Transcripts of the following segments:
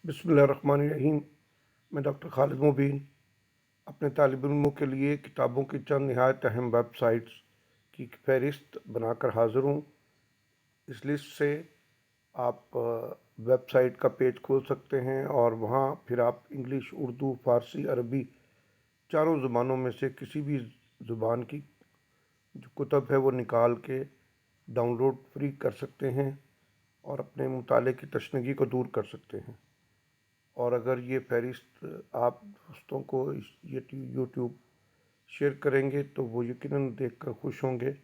बिस्मिल्लाहिर्रहमानिर्रहीम। मैं डॉक्टर खालिद मुबीन अपने तालिब इल्मों के लिए किताबों की चंद नहायत अहम वेबसाइट्स की फ़हरिस्त बनाकर हाज़िर हूँ। इस लिस्ट से आप वेबसाइट का पेज खोल सकते हैं और वहाँ फिर आप इंग्लिश, उर्दू, फ़ारसी, अरबी चारों ज़ुबानों में से किसी भी ज़ुबान की जो कुतब है वो निकाल के डाउनलोड फ्री कर सकते हैं और अपने मुताले की तशनगी को दूर कर सकते हैं। और अगर ये फ़हरिस्त आप दोस्तों को ये यूट्यूब शेयर करेंगे तो वो यकीनन देखकर खुश होंगे।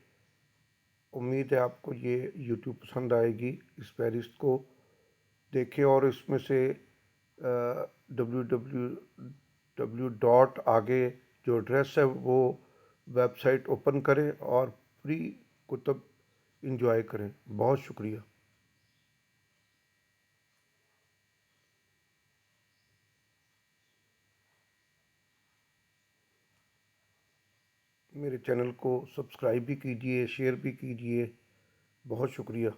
उम्मीद है आपको ये यूट्यूब पसंद आएगी। इस फ़हरिस्त को देखें और इसमें से www. आगे जो एड्रेस है वो वेबसाइट ओपन करें और फ्री कुतब इंजॉय करें। बहुत शुक्रिया। मेरे चैनल को सब्सक्राइब भी कीजिए, शेयर भी कीजिए। बहुत शुक्रिया।